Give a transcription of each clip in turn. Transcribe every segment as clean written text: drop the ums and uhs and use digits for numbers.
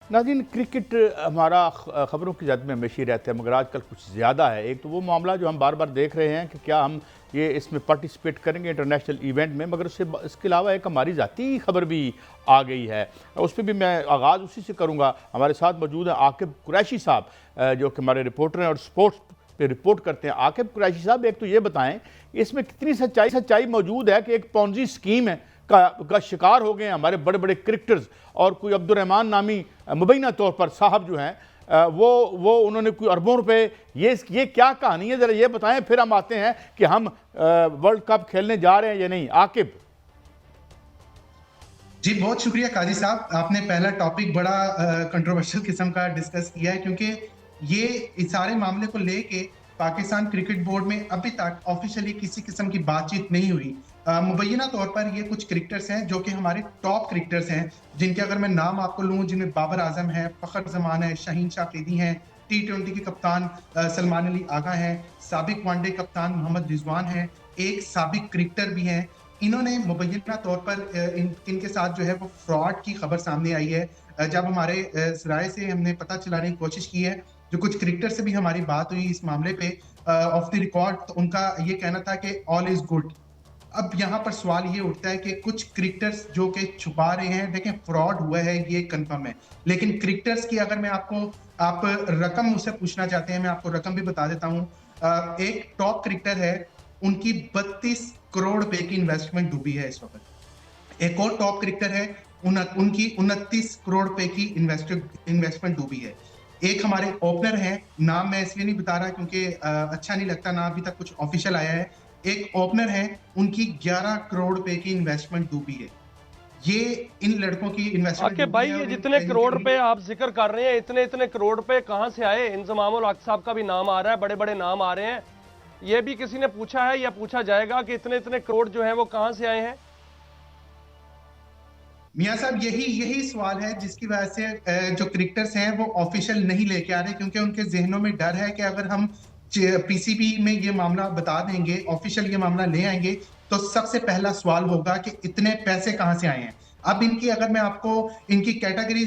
नाज़रीन, क्रिकेट हमारा ख़बरों की जद में हमेशा ही रहता है, मगर आजकल कुछ ज़्यादा है। एक तो वो मामला जो हम बार बार देख रहे हैं कि क्या हम ये इसमें पार्टिसिपेट करेंगे इंटरनेशनल इवेंट में, मगर इसके अलावा एक हमारी ज़ाती खबर भी आ गई है। उस पर भी मैं आगाज़ उसी से करूँगा। हमारे साथ मौजूद हैं आकिब कुरैशी साहब, जो कि हमारे रिपोर्टर हैं और स्पोर्ट्स पे रिपोर्ट करते हैं। आकिब कुरैशी साहब, एक तो ये बताएँ इसमें कितनी सच्चाई मौजूद है कि एक पॉन्जी स्कीम है का शिकार हो गए हैं हमारे बड़े बड़े क्रिकेटर्स, और कोई अब्दुर्रहमान नामी मुबैना तौर पर साहब जो हैं वो उन्होंने कोई अरबों रुपए, ये क्या कहानी है, ज़रा ये बताएं, फिर हम आते हैं कि हम वर्ल्ड कप खेलने जा रहे हैं या नहीं। आकिब जी, बहुत शुक्रिया काजी साहब। आपने पहला टॉपिक बड़ा कंट्रोवर्शियल किस्म का डिस्कस किया है, क्योंकि ये इस सारे मामले को लेके पाकिस्तान क्रिकेट बोर्ड में अभी तक ऑफिशियली किसी किस्म की बातचीत नहीं हुई। मुबैना तौर पर ये कुछ क्रिकेटर्स हैं जो कि हमारे टॉप क्रिकेटर्स हैं, जिनके अगर मैं नाम आपको लूँ, जिनमें बाबर आजम है, फ़खर जमान है, शाहीन शाह अफरीदी हैं, T20 के कप्तान सलमान अली आगा हैं, साबिक वनडे कप्तान मोहम्मद रिजवान हैं, एक साबिक क्रिकेटर भी हैं। इन्होंने मुबैना तौर पर इनके साथ जो है वो फ्रॉड की खबर सामने आई है। जब हमारे सराय से हमने पता चलाने की कोशिश की है, जो कुछ क्रिकेटर से भी हमारी बात हुई इस मामले पे ऑफ द रिकॉर्ड, तो उनका ये कहना था कि ऑल इज गुड। अब यहाँ पर सवाल ये उठता है कि कुछ क्रिकेटर्स जो कि छुपा रहे हैं, देखें फ्रॉड हुआ है ये कंफर्म है, लेकिन क्रिकेटर्स की अगर मैं आप रकम मुझसे पूछना चाहते हैं, मैं आपको रकम भी बता देता हूँ। एक टॉप क्रिकेटर है, उनकी 32 करोड़ रुपए की इन्वेस्टमेंट डूबी है इस वक्त। एक और टॉप क्रिकेटर है, उनकी 29 करोड़ रुपए की इन्वेस्टमेंट डूबी है। एक हमारे ओपनर हैं, नाम मैं इसलिए नहीं बता रहा क्योंकि अच्छा नहीं लगता ना, अभी तक कुछ ऑफिशियल आया है। एक ओपनर है, उनकी 11 करोड़ रुपए की इन्वेस्टमेंट डूबी है। ये इन लड़कों की इन्वेस्टमेंट आके भाई, ये जितने करोड़ रुपए आप जिक्र कर रहे हैं, इतने इतने करोड़ रुपए कहां से आए? इंजमाम उल हक साहब का भी नाम आ रहा है, बड़े बड़े नाम आ रहे हैं। ये भी किसी ने पूछा है या पूछा जाएगा कि इतने इतने करोड़ जो है वो कहां से आए हैं? मियां साहब, यही सवाल है जिसकी वजह से जो क्रिकेटर्स हैं वो ऑफिशियल नहीं लेके आ रहे, क्योंकि उनके जहनों में डर है कि अगर हम पीसीबी में ये मामला बता देंगे, ऑफिशियल ये मामला ले आएंगे, तो सबसे पहला सवाल होगा कि इतने पैसे कहां से आए हैं। अब इनकी अगर मैं आपको इनकी कैटेगरी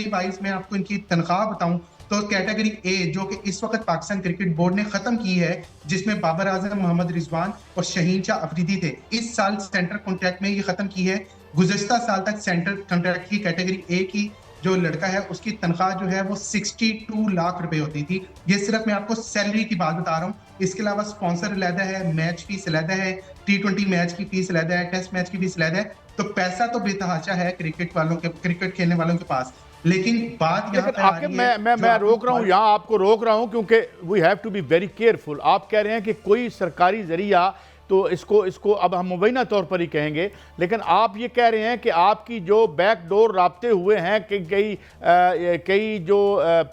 वाइज मैं आपको इनकी तनख्वाह बताऊं, तो कैटेगरी ए जो कि इस वक्त पाकिस्तान क्रिकेट बोर्ड ने खत्म की है, जिसमें बाबर आजम, मोहम्मद रिजवान और शाहीन शाह अफरीदी थे, इस साल सेंटर कॉन्ट्रैक्ट में ये खत्म की है। गुज़िश्ता साल तक सेंटर कॉन्ट्रैक्ट की कैटेगरी ए की जो लड़का है, उसकी तनख्वाह जो है वो 62 लाख रुपए होती थी। ये सिर्फ मैं आपको सैलरी की बात बता रहा हूँ। इसके अलावा स्पॉन्सर अलहदा है, मैच फीस अलहदा है, T20 मैच की फीस अलहदा है, टेस्ट मैच की फीस अलहदा है। तो पैसा तो बेतहाशा है क्रिकेट खेलने वालों के पास, लेकिन बात यहाँ पे आ रही है। मैं रोक रहा हूँ, यहाँ आपको रोक रहा हूँ क्योंकि we have to be very careful. आप कह रहे हैं कि कोई सरकारी जरिया, तो इसको अब हम मुबैना तौर पर ही कहेंगे, लेकिन आप ये कह रहे हैं कि आपकी जो बैकडोर राब्ते हुए हैं कि कई जो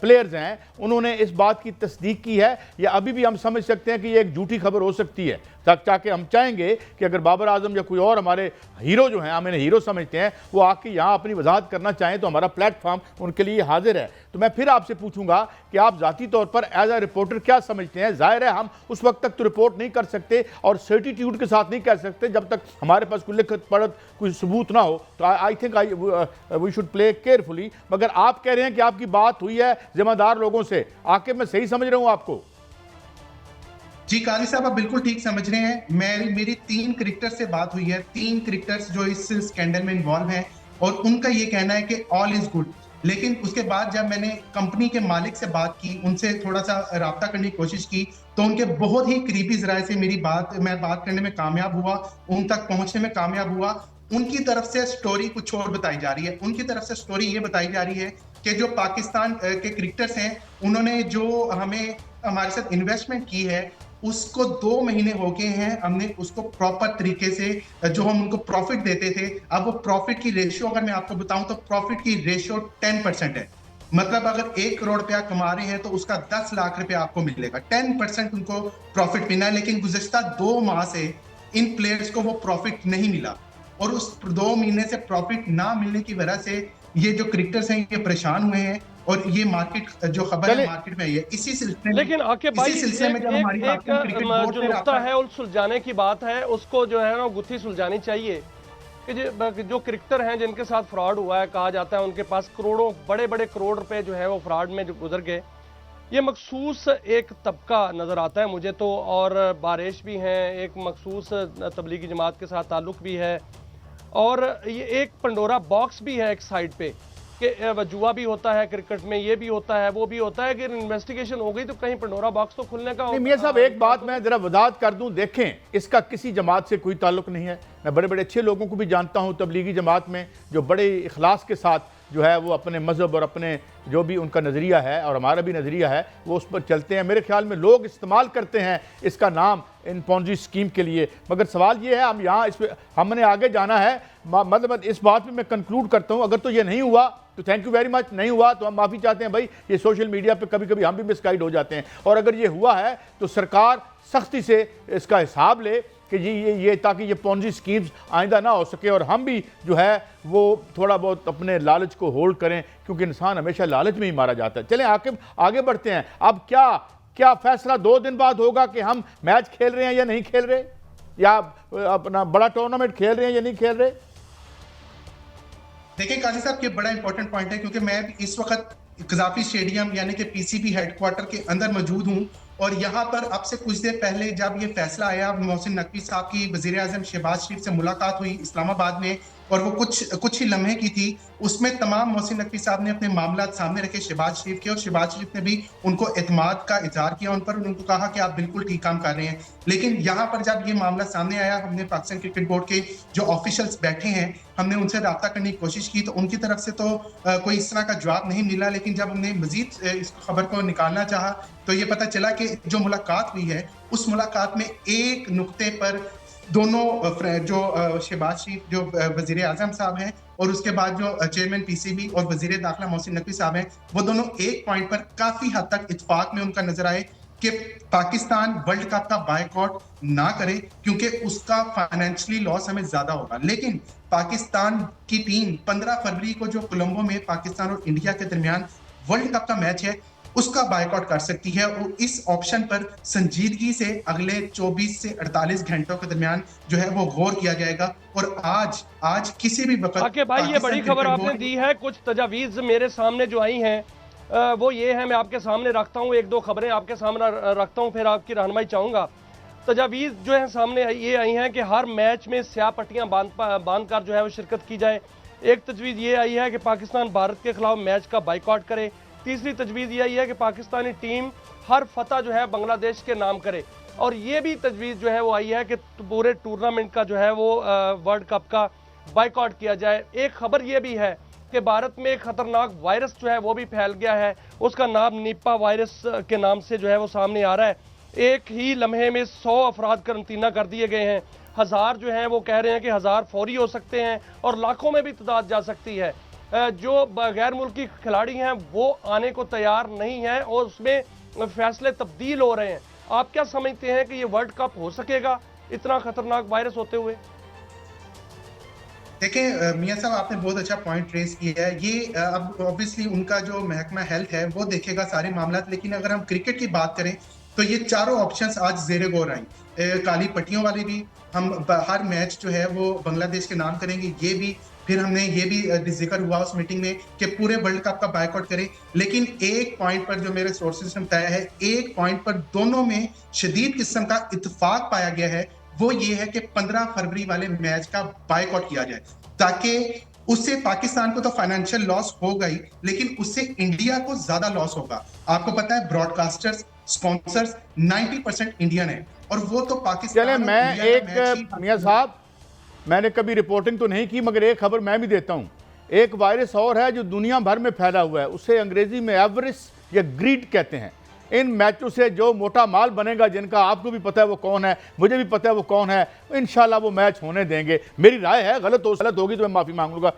प्लेयर्स हैं उन्होंने इस बात की तस्दीक की है, या अभी भी हम समझ सकते हैं कि ये एक झूठी खबर हो सकती है? ताकि हम चाहेंगे कि अगर बाबर आजम या कोई और हमारे हीरो जो हैं, हम इन्हें हीरो समझते हैं, वो आके यहाँ अपनी वजाहत करना चाहें तो हमारा प्लेटफॉर्म उनके लिए हाजिर है। तो मैं फिर आपसे पूछूंगा कि आप ज़ाती तौर पर एज ए रिपोर्टर क्या समझते हैं? जाहिर है हम उस वक्त तक तो रिपोर्ट नहीं कर सकते और सर्टिट्यूड के साथ नहीं कह सकते जब तक हमारे पास कोई लिखत पढ़त कोई सबूत ना हो। तो I think we should play carefully. मगर आप कह रहे हैं कि आपकी बात हुई है जिम्मेदार लोगों से। आके मैं सही समझ रहा हूँ आपको? जी काजी साहब, आप बिल्कुल ठीक समझ रहे हैं। मेरी 3 क्रिकेटर से बात हुई है, 3 क्रिकेटर्स जो इस स्कैंडल में इन्वॉल्व हैं, और उनका ये कहना है कि ऑल इज गुड। लेकिन उसके बाद जब मैंने कंपनी के मालिक से बात की, उनसे थोड़ा सा राब्ता करने की कोशिश की, तो उनके बहुत ही करीबी जराये से मैं बात करने में कामयाब हुआ, उन तक पहुंचने में कामयाब हुआ। उनकी तरफ से स्टोरी कुछ और बताई जा रही है। उनकी तरफ से स्टोरी ये बताई जा रही है कि जो पाकिस्तान के क्रिकेटर्स हैं, उन्होंने जो हमारे साथ इन्वेस्टमेंट की है, उसको 2 महीने हो गए हैं, हमने उसको प्रॉपर तरीके से जो हम उनको प्रॉफिट देते थे, अब वो प्रॉफिट की रेशियो अगर मैं आपको बताऊं तो प्रॉफिट की रेशियो 10% है। मतलब अगर 1 करोड़ रुपया कमा रहे हैं तो उसका 10 लाख रुपया आपको मिलेगा। 10% उनको प्रॉफिट मिला है, लेकिन गुज़िश्ता 2 माह से इन प्लेयर्स को वो प्रॉफिट नहीं मिला, और उस 2 महीने से प्रॉफिट ना मिलने की वजह से ये जो क्रिकेटर्स हैं ये परेशान हुए हैं, और ये मार्केट जो खबर है मार्केट में है, इसी सिलसिले में लेकिन आके भाई, जब हमारी एक जो नुक्ता है और सुलझाने की बात है, उसको जो है ना गुत्थी सुलझानी चाहिए। कि जो क्रिकेटर हैं जिनके साथ फ्रॉड हुआ है, कहा जाता है उनके पास करोड़ों, बड़े बड़े करोड़ रुपए जो है वो फ्रॉड में जो गुजर गए, ये मखसूस एक तबका नज़र आता है मुझे तो। और बारिश भी हैं, एक मखसूस तबलीगी जमात के साथ ताल्लुक़ भी है, और ये एक पंडोरा बॉक्स भी है एक साइड पे कि जुआ भी होता है क्रिकेट में, ये भी होता है, वो भी होता है कि इन्वेस्टिगेशन हो गई तो कहीं पंडोरा बॉक्स तो खुलने का। मियां साहब एक बात मैं जरा वजाहत कर दूं, देखें इसका किसी जमात से कोई ताल्लुक नहीं है। मैं बड़े बड़े अच्छे लोगों को भी जानता हूं तबलीगी जमात में जो बड़े इखलास के साथ जो है वो अपने मज़हब और अपने जो भी उनका नज़रिया है और हमारा भी नज़रिया है वो उस पर चलते हैं। मेरे ख्याल में लोग इस्तेमाल करते हैं इसका नाम इन पॉन्जी स्कीम के लिए, मगर सवाल ये है हम यहाँ इस पर हमने आगे जाना है। मतलब इस बात पे मैं कंक्लूड करता हूँ, अगर तो ये नहीं हुआ तो थैंक यू वेरी मच, नहीं हुआ तो हम माफ़ी चाहते हैं भाई, ये सोशल मीडिया पे कभी कभी हम भी मिसगाइड हो जाते हैं, और अगर ये हुआ है तो सरकार सख्ती से इसका हिसाब ले कि जी ये ताकि ये पॉन्जी स्कीम्स आइंदा ना हो सके, और हम भी जो है वो थोड़ा बहुत अपने लालच को होल्ड करें, क्योंकि इंसान हमेशा लालच में ही मारा जाता है। चलें आगे बढ़ते हैं। अब क्या फैसला 2 दिन बाद होगा कि हम मैच खेल रहे हैं या नहीं खेल रहे, या अपना बड़ा टूर्नामेंट खेल रहे हैं या नहीं खेल रहे? देखिए काजी साहब, ये बड़ा इंपॉर्टेंट पॉइंट है, क्योंकि मैं इस वक्त कजाफी स्टेडियम यानी कि पीसीबी हेडक्वार्टर के अंदर मौजूद हूं, और यहाँ पर अब से कुछ देर पहले जब ये फैसला आया, मोहसिन नकवी साहब की वजीर आजम शहबाज शरीफ से मुलाकात हुई इस्लामाबाद में, और वो कुछ ही लम्हे की थी, उसमें तमाम मोहसिन नकवी साहब ने अपने मामला सामने रखे शहबाज शरीफ के, और शहबाज शरीफ ने भी उनको एतमाद का इजहार किया उन पर, उनको कहा कि आप बिल्कुल ठीक काम कर रहे हैं। लेकिन यहाँ पर जब ये मामला सामने आया, हमने पाकिस्तान क्रिकेट बोर्ड के जो ऑफिशियल्स बैठे हैं, हमने उनसे रब्ता करने की कोशिश की, तो उनकी तरफ से तो कोई इस तरह का जवाब नहीं मिला। लेकिन जब हमने मजीद इस खबर को निकालना चाहा तो ये पता चला कि जो मुलाकात हुई है उस मुलाकात में एक नुक्ते पर दोनों जो शहबाज शरीफ जो वजीर आजम साहब हैं और उसके बाद जो चेयरमैन पीसीबी और वजीर दाखिला मोहसिन नकवी साहब हैं, वो दोनों एक पॉइंट पर काफी हद तक इत्तेफाक में उनका नजर आए कि पाकिस्तान वर्ल्ड कप का बायकॉट ना करे, क्योंकि उसका फाइनेंशियली लॉस हमें ज्यादा होगा। लेकिन पाकिस्तान की टीम 15 फरवरी को जो कोलंबो में पाकिस्तान और इंडिया के दरमियान वर्ल्ड कप का मैच है उसका बायकॉट कर सकती है, और इस ऑप्शन पर संजीदगी से अगले 24 से 48 घंटों के दरमियान जो है वो गौर किया जाएगा। और आज किसी भी वक्त आके भाई ये बड़ी खबर आपने दी है। कुछ तजावीज मेरे सामने जो आई हैं वो ये है, मैं आपके सामने रखता हूँ, 1-2 खबरें आपके सामने रखता हूँ, फिर आपकी रहनुमाई चाहूंगा। तजावीज जो है सामने ये आई हैं कि हर मैच में स्याह पट्टियां बांध कर जो है वो शिरकत की जाए। एक तजवीज़ ये आई है कि पाकिस्तान भारत के खिलाफ मैच का बाइकआउट करे। तीसरी तजवीज़ ये आई है कि पाकिस्तानी टीम हर फतह जो है बांग्लादेश के नाम करे। और ये भी तजवीज़ जो है वो आई है कि पूरे टूर्नामेंट का जो है वो वर्ल्ड कप का बाइकआउट किया जाए। एक खबर ये भी है कि भारत में एक खतरनाक वायरस जो है वो भी फैल गया है, उसका नाम निपा वायरस के नाम से जो है वो सामने आ रहा है। एक ही लम्हे में 100 अफराद करंतना कर दिए गए हैं। 1000 जो हैं वो कह रहे हैं कि 1000 फौरी हो सकते हैं और लाखों में भी तादाद जा सकती है। जो गैर मुल्की खिलाड़ी हैं वो आने को तैयार नहीं है और उसमें फैसले तब्दील हो रहे हैं। आप क्या समझते हैं कि ये वर्ल्ड कप हो सकेगा इतना खतरनाक वायरस होते हुए? देखिए मियां साहब, आपने बहुत अच्छा पॉइंट रेस किया है। ये अब ऑब्वियसली उनका जो महकमा हेल्थ है वो देखेगा सारे मामला, लेकिन अगर हम क्रिकेट की बात करें तो ये चारों ऑप्शंस आज जेरे गौर आई। काली पट्टियों वाली भी, हम हर मैच जो है वो बांग्लादेश के नाम करेंगे, ये भी, फिर हमने ये भी जिक्र हुआ उस मीटिंग में कि पूरे वर्ल्ड कप का बायकॉट करें। लेकिन एक पॉइंट पर जो मेरे सोर्सेज ने बताया है, एक पॉइंट पर दोनों में शदीद किस्म का इत्तेफाक पाया गया है, वो ये है कि 15 फरवरी वाले मैच का बायकॉट किया जाए, ताकि उससे पाकिस्तान को तो फाइनेंशियल लॉस होगा ही, लेकिन उससे इंडिया को ज्यादा लॉस होगा। आपको पता है ब्रॉडकास्टर्स, स्पॉन्सर्स 90% इंडियन है, और वो तो पाकिस्तान। चले मैं एक मियां साहब, मैंने कभी रिपोर्टिंग तो नहीं की मगर एक खबर मैं भी देता हूं। एक वायरस और है जो दुनिया भर में फैला हुआ है, उसे अंग्रेजी में एवरिस या ग्रीड कहते हैं। इन मैचों से जो मोटा माल बनेगा, जिनका आपको भी पता है वो कौन है, मुझे भी पता है वो कौन है, इंशाल्लाह वो मैच होने देंगे। मेरी राय है, गलत होगी तो मैं माफी मांग लूंगा।